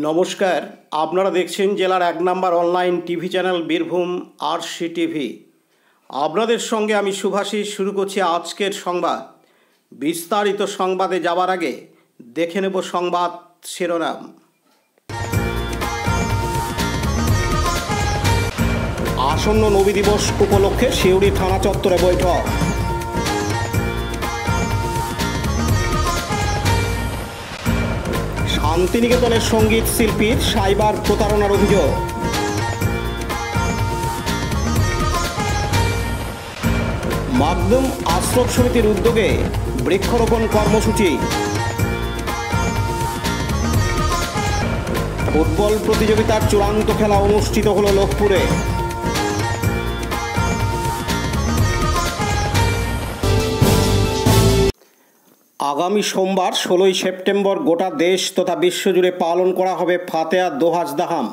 নমস্কার, আপনারা দেখছেন জেলার ১ নম্বর online TV channel Birbhum RC TV. আপনাদের সঙ্গে আমি শুভাশিস। শুরু করছি আজকের সংবাদ। বিস্তারিত সংবাদে যাওয়ার আগে দেখে নেব সংবাদ শিরোনাম। আসন্ন নবী দিবস উপলক্ষে সিউড়ি থানা চত্বরে বৈঠক। শান্তিনিকেতনের সঙ্গীত শিল্পীর সাইবার প্রতারণার অভিযোগ। মাকদুম আশ্রম সমিতির উদ্যোগে বৃক্ষরোপণ কর্মসূচি। ফুটবল প্রতিযোগিতার চূড়ান্ত খেলা অনুষ্ঠিত হল লোকপুরে। আগামী সোমবার ১৬ই সেপ্টেম্বর গোটা দেশ তথা বিশ্বজুড়ে পালন করা হবে ফাতেহা দোহাজ দাহাম।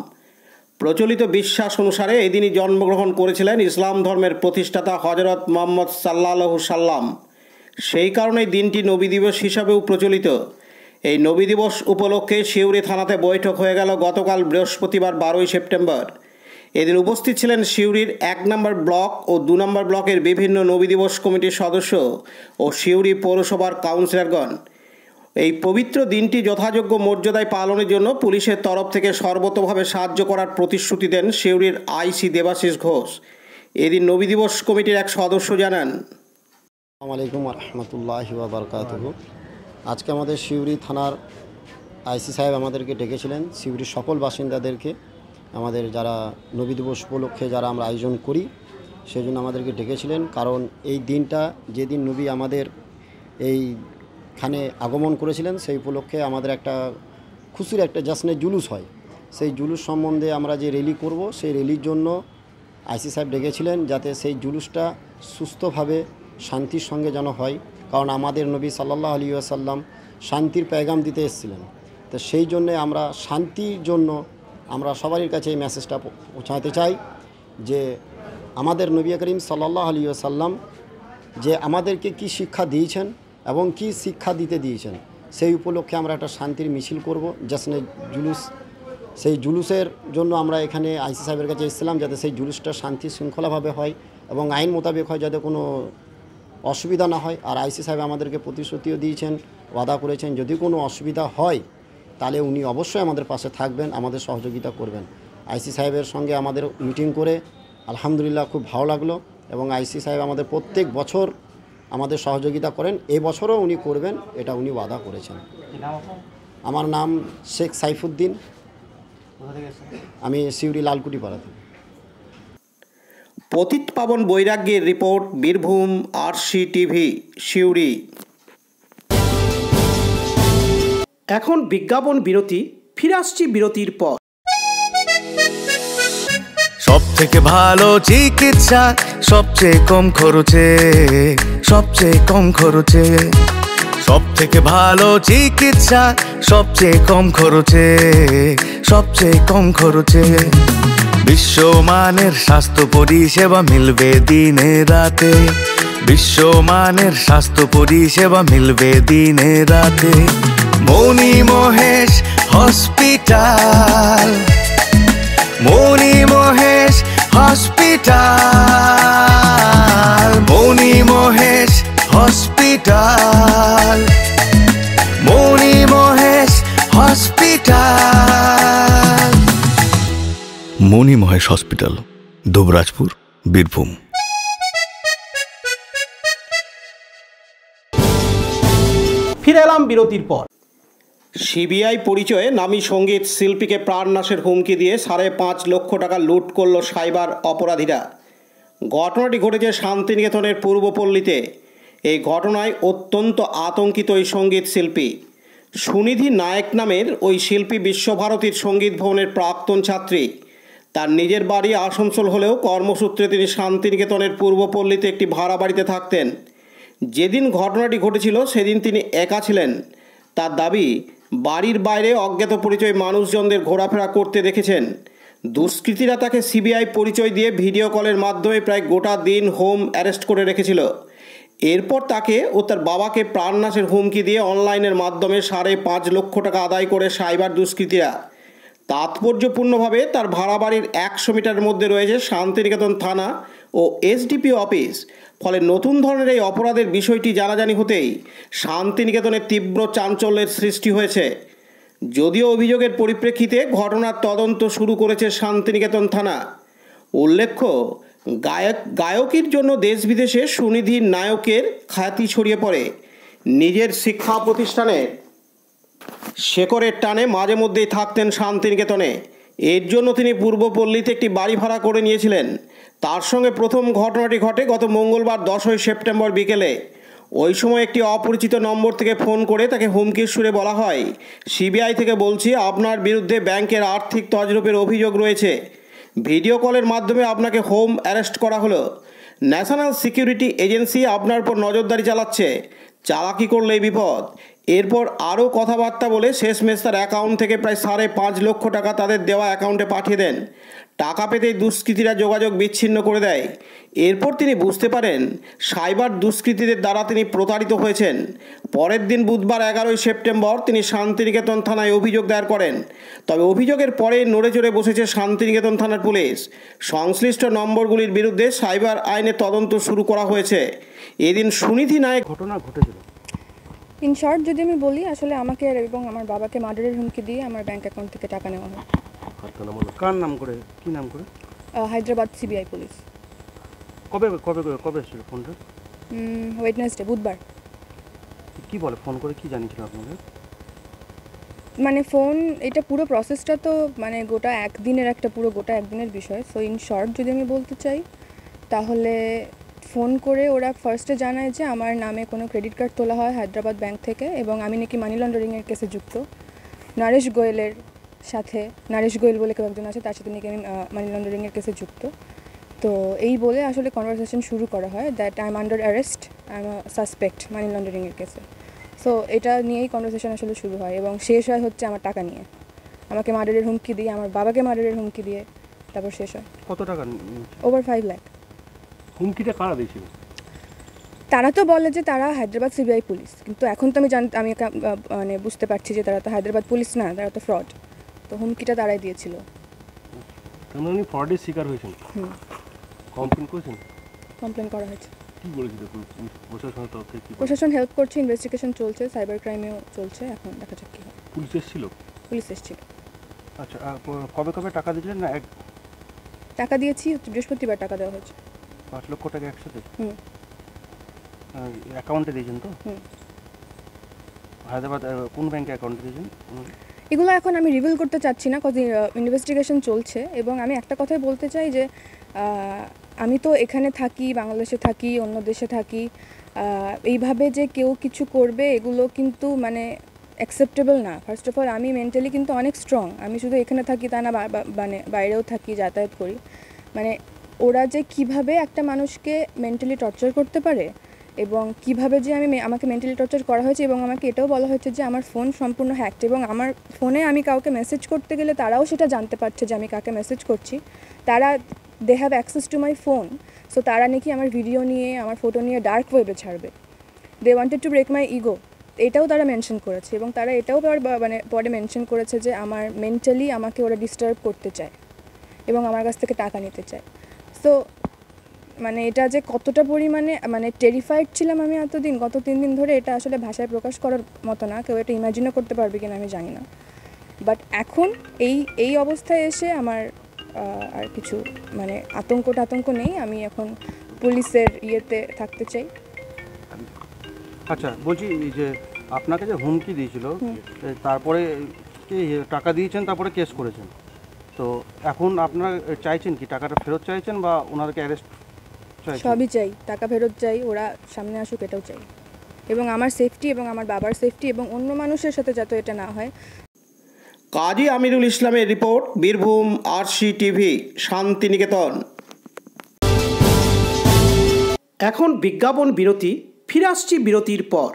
প্রচলিত বিশ্বাস অনুসারে এদিনই জন্মগ্রহণ করেছিলেন ইসলাম ধর্মের প্রতিষ্ঠাতা হজরত মুহাম্মদ সাল্লাল্লাহু সাল্লাম। সেই কারণেই দিনটি নবী দিবস হিসাবেও প্রচলিত। এই নবী দিবস উপলক্ষে সিউড়ি থানাতে বৈঠক হয়ে গেল গতকাল বৃহস্পতিবার ১২ই সেপ্টেম্বর। এদিন উপস্থিত ছিলেন সিউড়ির ১ নম্বর ব্লক ও ২ নম্বর ব্লকের বিভিন্ন নবী দিবস কমিটির সদস্য ও সিউড়ি পৌরসভার কাউন্সিলরগণ। এই পবিত্র দিনটি যথাযোগ্য মর্যাদায় পালনের জন্য পুলিশের তরফ থেকে সর্বতোভাবে সাহায্য করার প্রতিশ্রুতি দেন সিউড়ির আইসি দেবাশিস ঘোষ। এদিন নবী দিবস কমিটির এক সদস্য জানান, আসসালামু আলাইকুম রহমতুল্লাহি ওয়া বারাকাতুহু। আজকে আমাদের সিউড়ি থানার আইসি সাহেব আমাদেরকে ডেকেছিলেন, সিউড়ির সকল বাসিন্দাদেরকে, আমাদের যারা নবী দিবস উপলক্ষে যারা আমরা আয়োজন করি সেই জন্য আমাদেরকে ডেকেছিলেন। কারণ এই দিনটা যেদিন নবী আমাদের এইখানে আগমন করেছিলেন সেই উপলক্ষে আমাদের একটা খুশির একটা জাশ্নের জুলুস হয়। সেই জুলুস সম্বন্ধে আমরা যে র্যালি করব সেই র্যালির জন্য আইসি সাহেব ডেকেছিলেন, যাতে সেই জুলুসটা সুস্থভাবে শান্তির সঙ্গে যেন হয়। কারণ আমাদের নবী সাল্লাল্লাহু আলাইহি ওয়াসাল্লাম শান্তির পেগাম দিতে এসেছিলেন। তো সেই জন্যে আমরা শান্তির জন্য আমরা সবারই কাছে এই মেসেজটা পৌঁছাতে চাই যে আমাদের নবী করিম সাল্লাল্লাহু আলাইহি ওয়াসাল্লাম যে আমাদেরকে কি শিক্ষা দিয়েছেন এবং কি শিক্ষা দিতে দিয়েছেন, সেই উপলক্ষে আমরা একটা শান্তির মিছিল করব, জাশ্নে জুলুস। সেই জুলুসের জন্য আমরা এখানে আইসি সাহেবের কাছে এসেছিলাম, যাতে সেই জুলুসটা শান্তি শৃঙ্খলাভাবে হয় এবং আইন মোতাবেক হয়, যাতে কোনো অসুবিধা না হয়। আর আইসি সাহেব আমাদেরকে প্রতিশ্রুতিও দিয়েছেন, ওয়াদা করেছেন যদি কোনো অসুবিধা হয় তাহলে উনি অবশ্যই আমাদের পাশে থাকবেন, আমাদের সহযোগিতা করবেন। আইসি সাহেবের সঙ্গে আমাদের মিটিং করে আলহামদুলিল্লাহ খুব ভালো লাগলো এবং আইসি সাহেব আমাদের প্রত্যেক বছর আমাদের সহযোগিতা করেন, এই বছরও উনি করবেন, এটা উনি ওয়াদা করেছেন। আমার নাম শেখ সাইফুদ্দিন, আমি সিউড়ি লালকুটি পাড়া থেকে। পতিত পাবন বৈরাগ্যের report, Birbhum RC TV Suri. এখন বিজ্ঞাপন বিরতি, ফিরে আসছি বিরতির পর। সব থেকে ভালো চিকিৎসা সবচেয়ে কম খরচে, সবচেয়ে কম খরচে। সব থেকে ভালো চিকিৎসা সবচেয়ে কম খরচে, সবচেয়ে কম খরচে। বিশ্বমানের স্বাস্থ্য পরিষেবা মিলবে দিনে রাতে, বিশ্বমানের স্বাস্থ্য পরিষেবা মিলবে দিনে রাতে। মণি মহেশ হসপিটাল, মণি মহেশ হসপিটাল, মণি মহেশ হসপিটাল, মণি মহেশ হসপিটাল। মণি মহেশ হসপিটাল, দুবরাজপুর, বীরভূম। ফিরে এলাম বিরতির পর। সিবিআই পরিচয়ে নামী সঙ্গীত শিল্পীকে প্রাণনাশের হুমকি দিয়ে ৫.৫ লক্ষ টাকা লুট করল সাইবার অপরাধীরা। ঘটনাটি ঘটেছে শান্তিনিকেতনের পূর্বপল্লীতে। এই ঘটনায় অত্যন্ত আতঙ্কিত ওই সঙ্গীত শিল্পী। সুনিধি নায়েক নামের ওই শিল্পী বিশ্বভারতীর সঙ্গীত ভবনের প্রাক্তন ছাত্রী। তার নিজের বাড়ি আসানসোল হলেও কর্মসূত্রে তিনি শান্তিনিকেতনের পূর্বপল্লীতে একটি ভাড়া বাড়িতে থাকতেন। যেদিন ঘটনাটি ঘটেছিল সেদিন তিনি একা ছিলেন। তার দাবি, বাড়ির বাইরে অজ্ঞাত পরিচয় মানুষজনদের ঘোরাফেরা করতে দেখেছেন। দুষ্কৃতীরা তাকে সিবিআই পরিচয় দিয়ে ভিডিও কলের মাধ্যমে প্রায় গোটা দিন হোম অ্যারেস্ট করে রেখেছিল। এরপর তাকে ও তার বাবাকে প্রাণনাশের হুমকি দিয়ে অনলাইনের মাধ্যমে ৫.৫ লক্ষ টাকা আদায় করে সাইবার দুষ্কৃতীরা। তাৎপর্যপূর্ণভাবে তার ভাড়া বাড়ির 100 মিটারের মধ্যে রয়েছে শান্তিনিকেতন থানা ও এসডিপিও অফিস। ফলে নতুন ধরনের এই অপরাধের বিষয়টি জানাজানি হতেই শান্তিনিকেতনে তীব্র চাঞ্চল্যের সৃষ্টি হয়েছে। যদিও অভিযোগের পরিপ্রেক্ষিতে ঘটনার তদন্ত শুরু করেছে শান্তিনিকেতন থানা। উল্লেখ্য, গায়কির জন্য দেশ বিদেশে সুনিধি নায়কের খ্যাতি ছড়িয়ে পড়ে। নিজের শিক্ষা প্রতিষ্ঠানের শেকড়ের টানে মাঝে মধ্যেই থাকতেন শান্তিনিকেতনে। এর জন্য তিনি পূর্বপল্লীতে একটি বাড়ি ভাড়া করে নিয়েছিলেন। তার সঙ্গে প্রথম ঘটনাটি ঘটে গত মঙ্গলবার 10ই সেপ্টেম্বর বিকেলে। ওই সময় একটি অপরিচিত নম্বর থেকে ফোন করে তাকে হুমকির সুরে বলা হয়, সিবিআই থেকে বলছি, আপনার বিরুদ্ধে ব্যাংকের আর্থিক তছরূপের অভিযোগ রয়েছে। ভিডিও কলের মাধ্যমে আপনাকে হোম অ্যারেস্ট করা হলো। ন্যাশনাল সিকিউরিটি এজেন্সি আপনার উপর নজরদারি চালাচ্ছে। চালাকি করলে বিপদ। এরপর আরও কথাবার্তা বলে শেষমেশ তার অ্যাকাউন্ট থেকে প্রায় 5.5 লক্ষ টাকা তাদের দেওয়া অ্যাকাউন্টে পাঠিয়ে দেন। টাকা পেতেই দুষ্কৃতীরা যোগাযোগ বিচ্ছিন্ন করে দেয়। এরপর তিনি বুঝতে পারেন সাইবার দুষ্কৃতীদের দ্বারা তিনি প্রতারিত হয়েছেন। পরের দিন বুধবার 11ই সেপ্টেম্বর তিনি শান্তিনিকেতন থানায় অভিযোগ দায়ের করেন। তবে অভিযোগের পরে নড়ে চড়ে বসেছে শান্তিনিকেতন থানার পুলিশ। সংশ্লিষ্ট নম্বরগুলির বিরুদ্ধে সাইবার আইনে তদন্ত শুরু করা হয়েছে। এদিন সুনিধি নায়ক ঘটনা ঘটেছিল। ইন শর্ট যদি আমি বলি, আসলে আমাকে এবং আমার বাবাকে মার্ডারের হুমকি দিয়ে আমার ব্যাংক অ্যাকাউন্ট থেকে টাকা নেওয়া হয়। কার নাম করে, কি নাম করে? Hyderabad CBI police. কবে কবে কবে এসেছিল ফোনটা? ওয়েডনেসডে, বুধবার। কি বলে ফোন করে, কি জানিয়েছিল আপনাদের? মানে ফোন, এটা পুরো প্রসেসটা তো মানে গোটা একদিনের বিষয়। সো ইন শর্ট যদি আমি বলতে চাই, তাহলে ফোন করে ওরা ফার্স্টে জানায় যে আমার নামে কোনো ক্রেডিট কার্ড তোলা হয় হায়দ্রাবাদ ব্যাংক থেকে এবং আমি নাকি মানি লন্ডারিংয়ের কেসে যুক্ত। নরেশ গোয়েলের সাথে, নরেশ গোয়েল বলে কেউ একজন আছে, তার সাথে নাকি আমি মানি লন্ডারিংয়ের কেসে যুক্ত। তো এই বলে আসলে কনভারসেশন শুরু করা হয় that I am under arrest, I am suspect money লন্ডারিংয়ের কেসে। সো এটা নিয়েই কনভারসেশন আসলে শুরু হয় এবং শেষ হয় হচ্ছে আমার টাকা নিয়ে। আমাকে মার্ডারের হুমকি দিয়ে, আমার বাবাকে মার্ডারের হুমকি দিয়ে তারপর শেষ হয়। কত টাকা? ওভার 5 লাখ। হুমকিটা কারা দিয়েছিল? তারা তো বলে যে তারা হায়দ্রাবাদ সিবিআই পুলিশ, কিন্তু এখন তো আমি মানে বুঝতে পারছি যে তারা তো হায়দ্রাবাদ পুলিশ না, তারা তো ফ্রড। তো হুমকিটা তারাই দিয়েছিল। উনি ফ্রডের শিকার হয়েছেন? কমপ্লেন করেছেন? কমপ্লেন করা হয়েছে। কি বলেছিল প্রশাসনের তরফ থেকে? প্রশাসন হেল্প করছে, ইনভেস্টিগেশন চলছে, সাইবার ক্রাইমেও চলছে, এখন দেখা যাক কী হয়। পুলিশ এসেছিল? পুলিশ এসেছিল। আচ্ছা, কবে কবে টাকা দিয়েছিলেন? না টাকা দিয়েছি, বৃহস্পতিবার টাকা দেওয়া হয়েছে। 5 লক্ষ টাকা একসাথে অ্যাকাউন্টে দিয়েছেন তো? হায়দ্রাবাদ কোন ব্যাংকে অ্যাকাউন্টে দিয়েছেন? এগুলো এখন আমি রিভিল করতে চাচ্ছি না, কজ ইনভেস্টিগেশন চলছে। এবং আমি একটা কথাই বলতে চাই যে আমি তো এখানে থাকি, বাংলাদেশে থাকি, অন্য দেশে থাকি, এইভাবে যে কেউ কিছু করবে এগুলো কিন্তু মানে অ্যাকসেপ্টেবল না। ফার্স্ট অফ অল আমি মেন্টালি কিন্তু অনেক স্ট্রং। আমি শুধু এখানে থাকি তা না, মানে বাইরেও থাকি, যাতায়াত করি। মানে ওরা যে কিভাবে একটা মানুষকে মেন্টালি টর্চার করতে পারে এবং কিভাবে যে আমাকে মেন্টালি টর্চার করা হয়েছে, এবং আমাকে এটাও বলা হয়েছে যে আমার ফোন সম্পূর্ণ হ্যাকড এবং আমার ফোনে আমি কাউকে মেসেজ করতে গেলে তারাও সেটা জানতে পারছে যে আমি কাকে মেসেজ করছি। তারা they have access to my phone. So তারা নাকি আমার ভিডিও নিয়ে, আমার ফটো নিয়ে ডার্ক ওয়েবে ছাড়বে। They wanted to break my ego, এটাও তারা মেনশন করেছে। এবং তারা এটাও মানে পরে মেনশন করেছে যে আমার মেন্টালি আমাকে ওরা ডিস্টার্ব করতে চায় এবং আমার কাছ থেকে টাকা নিতে চায়। সো মানে এটা যে কতটা পরিমাণে মানে টেরিফাইড ছিলাম আমি এতদিন, গত 3 দিন ধরে, এটা আসলে ভাষায় প্রকাশ করার মতো না। কেউ এটা ইমাজিনও করতে পারবে কিনা আমি জানি না। বাট এখন এই অবস্থায় এসে আমার আর কিছু মানে আতঙ্ক নেই। আমি এখন পুলিশের ইয়েতে থাকতে চাই। আচ্ছা, বলছি যে আপনাকে যে হুমকি দিয়েছিল, তারপরে টাকা দিয়েছেন, তারপরে কেস করেছেন, তো এখন আপনারা চাইছেন কি? টাকাটা ফেরত চাইছেন বা ওনাদেরকে অ্যারেস্ট চাইছেন? সবই চাই, টাকা ফেরত চাই, ওরা সামনে আসুক এটাও চাই, এবং আমার সেফটি এবং আমার বাবার সেফটি এবং অন্য মানুষের সাথে যাতে এটা না হয়। কাজী আমিরুল ইসলামের report, Birbhum RC TV, Santiniketan. এখন বিজ্ঞাপন বিরতি, ফিরে আসছি বিরতির পর।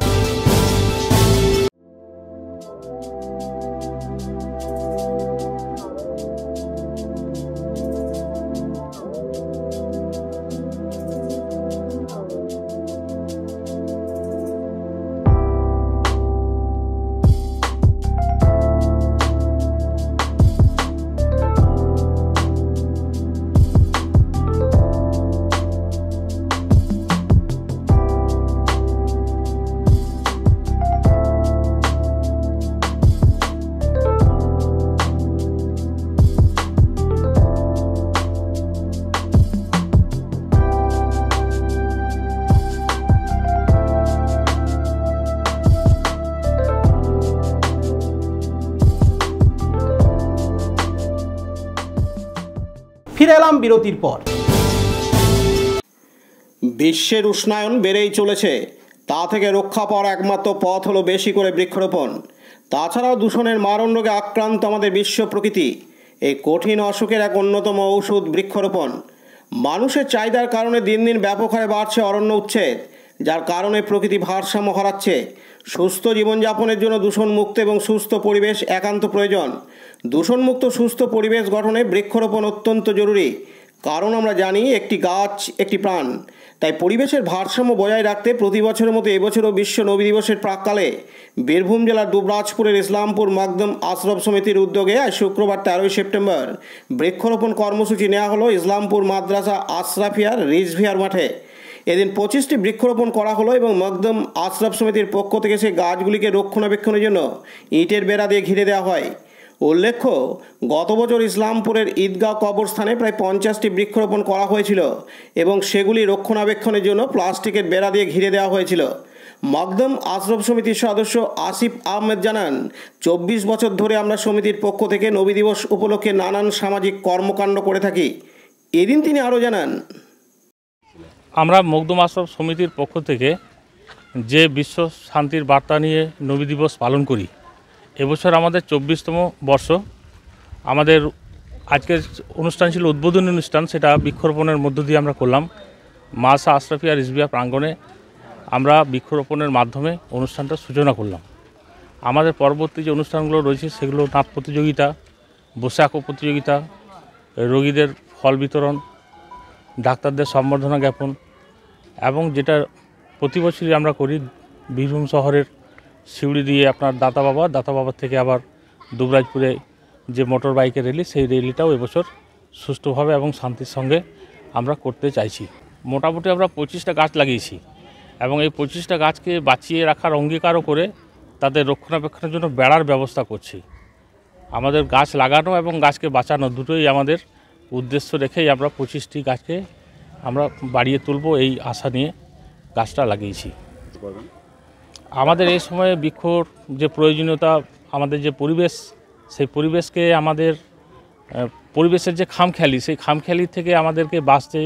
ফিরে এলাম বিরতির পর। বিশ্বের উষ্ণায়ন বেড়েই চলেছে, তা থেকে রক্ষা পাওয়ার একমাত্র পথ হলো বেশি করে বৃক্ষরোপণ। তাছাড়াও দূষণের মারণ রোগে আক্রান্ত আমাদের বিশ্ব প্রকৃতি, এই কঠিন অসুখের এক অন্যতম ঔষধ বৃক্ষরোপণ। মানুষের চাহিদার কারণে দিন দিন ব্যাপক হারে বাড়ছে অরণ্য উচ্ছেদ, যার কারণে প্রকৃতি ভারসাম্য হারাচ্ছে। সুস্থ জীবনযাপনের জন্য দূষণমুক্ত এবং সুস্থ পরিবেশ একান্ত প্রয়োজন। দূষণমুক্ত সুস্থ পরিবেশ গঠনে বৃক্ষরোপণ অত্যন্ত জরুরি, কারণ আমরা জানি একটি গাছ একটি প্রাণ। তাই পরিবেশের ভারসাম্য বজায় রাখতে প্রতি বছরের মতো এবছরও বিশ্ব নবী দিবসের প্রাক্কালে বীরভূম জেলার দুবরাজপুরের ইসলামপুর মকদম আশরাফ সমিতির উদ্যোগে আজ শুক্রবার 13 সেপ্টেম্বর বৃক্ষরোপণ কর্মসূচি নেওয়া হলো ইসলামপুর মাদ্রাসা আশরাফিয়ার রিজভিয়ার মাঠে। এদিন 25টি বৃক্ষরোপণ করা হলো এবং মকদম আশরাফ সমিতির পক্ষ থেকে সেই গাছগুলিকে রক্ষণাবেক্ষণের জন্য ইটের বেড়া দিয়ে ঘিরে দেওয়া হয়। উল্লেখ্য, গত বছর ইসলামপুরের ঈদগাহ কবরস্থানে প্রায় 50টি বৃক্ষরোপণ করা হয়েছিল এবং সেগুলি রক্ষণাবেক্ষণের জন্য প্লাস্টিকের বেড়া দিয়ে ঘিরে দেওয়া হয়েছিল। মকদম আশরাফ সমিতির সদস্য আসিফ আহমেদ জানান, 24 বছর ধরে আমরা সমিতির পক্ষ থেকে নবী দিবস উপলক্ষে নানান সামাজিক কর্মকাণ্ড করে থাকি। এদিন তিনি আরও জানান, আমরা মকদম আশরাফ সমিতির পক্ষ থেকে যে বিশ্ব শান্তির বার্তা নিয়ে নবী দিবস পালন করি, এবছর আমাদের 24তম বর্ষ। আমাদের আজকের অনুষ্ঠান ছিল উদ্বোধনী অনুষ্ঠান, সেটা বৃক্ষরোপণের মধ্য দিয়ে আমরা করলাম। মাসা আশরাফিয়া রিজভিয়া প্রাঙ্গণে আমরা বৃক্ষরোপণের মাধ্যমে অনুষ্ঠানটা সূচনা করলাম। আমাদের পরবর্তী যে অনুষ্ঠানগুলো রয়েছে সেগুলো নাচ প্রতিযোগিতা, বসে আঁকো প্রতিযোগিতা, রোগীদের ফল বিতরণ, ডাক্তারদের সম্বর্ধনা জ্ঞাপন, এবং যেটা প্রতি বছরই আমরা করি বীরভূম শহরের সিউড়ি দিয়ে আপনার দাতা বাবা থেকে আবার দুবরাজপুরে যে মোটর বাইকের র্যালি, সেই র্যালিটাও এবছর সুষ্ঠুভাবে এবং শান্তির সঙ্গে আমরা করতে চাইছি। মোটামুটি আমরা 25টা গাছ লাগিয়েছি এবং এই 25টা গাছকে বাঁচিয়ে রাখার অঙ্গীকারও করে তাদের রক্ষণাবেক্ষণের জন্য বেড়ার ব্যবস্থা করছি। আমাদের গাছ লাগানো এবং গাছকে বাঁচানো দুটোই আমাদের উদ্দেশ্য রেখেই আমরা 25টি গাছকে আমরা বাড়িয়ে তুলব এই আশা নিয়ে গাছটা লাগিয়েছি। আমাদের এই সময়ে বৃক্ষর যে প্রয়োজনীয়তা, আমাদের যে পরিবেশ, সেই পরিবেশকে আমাদের পরিবেশের যে খামখেয়ালি, সেই খামখেয়ালি থেকে আমাদেরকে বাঁচতে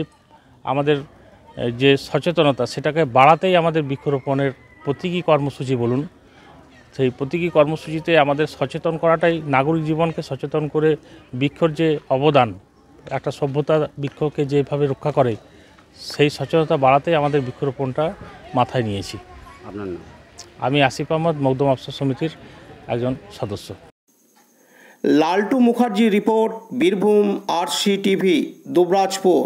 আমাদের যে সচেতনতা, সেটাকে বাড়াতেই আমাদের বৃক্ষরোপণের প্রতীকী কর্মসূচি বলুন। সেই প্রতীকী কর্মসূচিতে আমাদের সচেতন করাটাই, নাগরিক জীবনকে সচেতন করে বৃক্ষর যে অবদান, একটা সভ্যতা বৃক্ষকে যেভাবে রক্ষা করে, সেই সচেতনতা বাড়াতেই আমাদের বৃক্ষরোপণটা মাথায় নিয়েছি। আপনার নাম? আমি আসিফ আহমদ, মকদম আশরাফ সমিতির একজন সদস্য। Laltu Mukherjee report, Birbhum RC TV, Dubrajpur.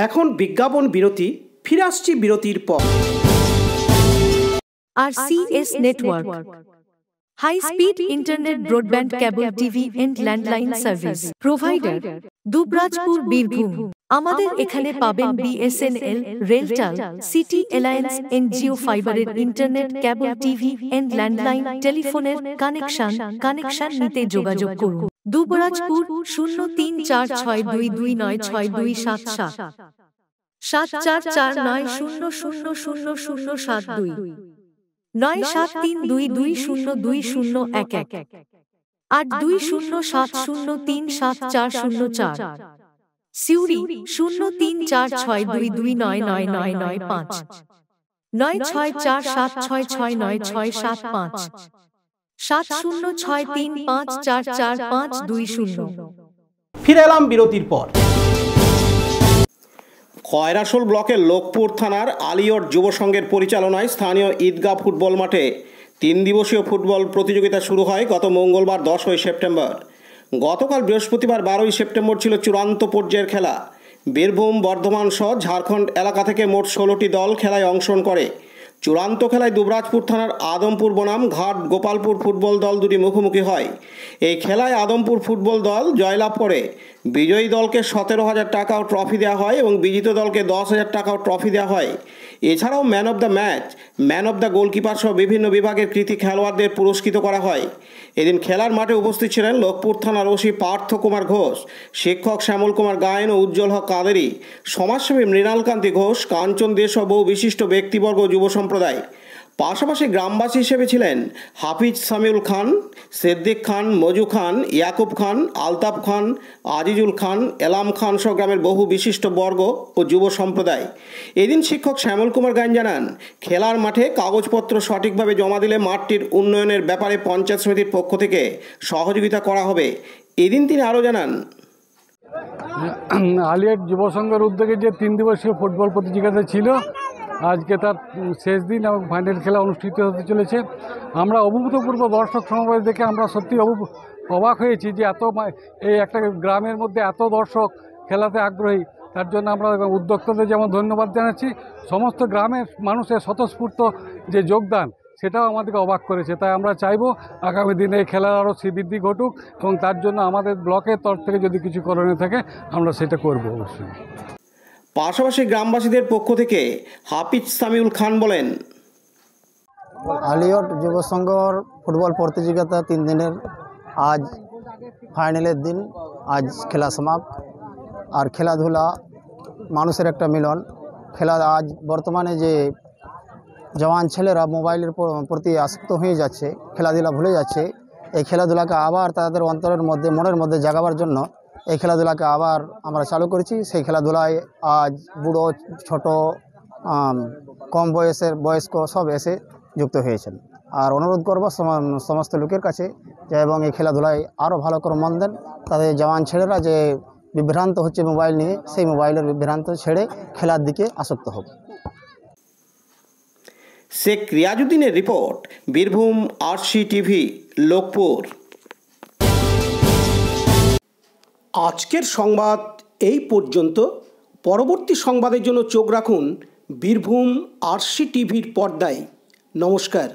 এখন বিজ্ঞাপন বিরতি, ফিরে আসছি বিরতির পর। RCS Network, high speed internet, broadband, cable TV and landline service provider, Dubrajpur, Birbhum. আমাদের এখানে পাবেন BSNL, RailTel, city alliance and Jio ফাইবারের internet, cable TV and landline টেলিফোনের কানেকশন নিতে যোগাযোগ করুন। দুবরাজপুর 034622962627 7449000072 9732202011 8207037404। সিউড়ি 034622999995 9647669665 7063544520। ফিরে এলাম বিরতির পর। খয়রাশোল ব্লকের লোকপুর থানার আলিয়ট যুব সংঘের পরিচালনায় স্থানীয় ঈদগাহ ফুটবল মাঠে 3 দিবসীয় ফুটবল প্রতিযোগিতা শুরু হয় গত মঙ্গলবার 10 সেপ্টেম্বর। গতকাল বৃহস্পতিবার 12 সেপ্টেম্বর ছিল চূড়ান্ত পর্যায়ের খেলা। বীরভূম, বর্ধমান সহ ঝাড়খণ্ড এলাকা থেকে মোট 16টি দল খেলায় অংশগ্রহণ করে। চূড়ান্ত খেলায় দুবরাজপুর থানার আদমপুর বনাম ঘাট গোপালপুর ফুটবল দল দুটি মুখোমুখি হয়। এই খেলায় আদমপুর ফুটবল দল জয়লাভ করে। বিজয়ী দলকে 17,000 টাকা ও ট্রফি দেওয়া হয় এবং বিজিত দলকে 10,000 টাকা ও ট্রফি দেওয়া হয়। এছাড়াও man of the match, man of the goalkeeper সহ বিভিন্ন বিভাগের কৃতী খেলোয়াড়দের পুরস্কৃত করা হয়। এদিন খেলার মাঠে উপস্থিত ছিলেন লোকপুর থানার ওসি পার্থ কুমার ঘোষ, শিক্ষক শ্যামল কুমার গায়েন ও উজ্জ্বল হক কাদেরি, সমাজসেবী মৃণালকান্তি ঘোষ, কাঞ্চন দে সহ বহু বিশিষ্ট ব্যক্তিবর্গ ও যুব সম্প্রদায়। পাশাপাশি গ্রামবাসী হিসেবে ছিলেন হাফিজ সামিউল খান, সিদ্দিক খান, মজু খান, ইয়াকুব খান, আলতাফ খান, আজিজুল খান, এলাম খান সহ গ্রামের বহু বিশিষ্ট বর্গ ও যুব সম্প্রদায়। এদিন শিক্ষক শ্যামল কুমার গায়েন জানান, খেলার মাঠে কাগজপত্র সঠিকভাবে জমা দিলে মাঠটির উন্নয়নের ব্যাপারে পঞ্চায়েত সমিতির পক্ষ থেকে সহযোগিতা করা হবে। এদিন তিনি আরও জানান, আলিয়াট যুব সংঘের উদ্যোগে যে 3 দিবসীয় ফুটবল প্রতিযোগিতা ছিল, আজকে তার শেষ দিন এবং ফাইনাল খেলা অনুষ্ঠিত হতে চলেছে। আমরা অভূতপূর্ব দর্শক সমাবেশ দেখে আমরা সত্যি অবাক হয়েছি যে এই একটা গ্রামের মধ্যে এত দর্শক খেলাতে আগ্রহী। তার জন্য আমরা উদ্যোক্তাদের যেমন ধন্যবাদ জানাচ্ছি, সমস্ত গ্রামের মানুষের স্বতঃস্ফূর্ত যে যোগদান সেটাও আমাদেরকে অবাক করেছে। তাই আমরা চাইব আগামী দিনে এই খেলার আরও শ্রীবৃদ্ধি ঘটুক এবং তার জন্য আমাদের ব্লকের তরফ থেকে যদি কিছু করণীয় থাকে আমরা সেটা করব অবশ্যই। পাশাপাশি গ্রামবাসীদের পক্ষ থেকে হাফিজ সামিউল খান বলেন, আলিয়ট যুব সংঘর ফুটবল প্রতিযোগিতা 3 দিনের, আজ ফাইনালের দিন। আজ খেলা সমাপ্ত। আর খেলাধুলা মানুষের একটা মিলন। খেলা আজ বর্তমানে যে জওয়ান ছেলেরা মোবাইলের প্রতি আসক্ত হয়ে যাচ্ছে, খেলাধুলা ভুলে যাচ্ছে, এই খেলাধুলাকে আবার তাদের অন্তরের মধ্যে মনের মধ্যে জাগাবার জন্য এই খেলাধুলাকে আবার আমরা চালু করেছি। সেই খেলাধুলায় আজ বুড়ো ছোট কম বয়স্ক সব এসে যুক্ত হয়েছেন। আর অনুরোধ করব সমস্ত লোকের কাছে যে এবং এই খেলাধুলায় আরও ভালো করে মন দেন। তাদের জওয়ান ছেলেরা যে বিভ্রান্ত হচ্ছে মোবাইল নিয়ে, সেই মোবাইলের বিভ্রান্ত ছেড়ে খেলার দিকে আসক্ত হোক। শেখ রিয়াজউদ্দিনের report, Birbhum RC TV, Lokpur. আজকের সংবাদ এই পর্যন্ত। পরবর্তী সংবাদের জন্য চোখ রাখুন বীরভূম আরসি টিভির পর্দায়। নমস্কার।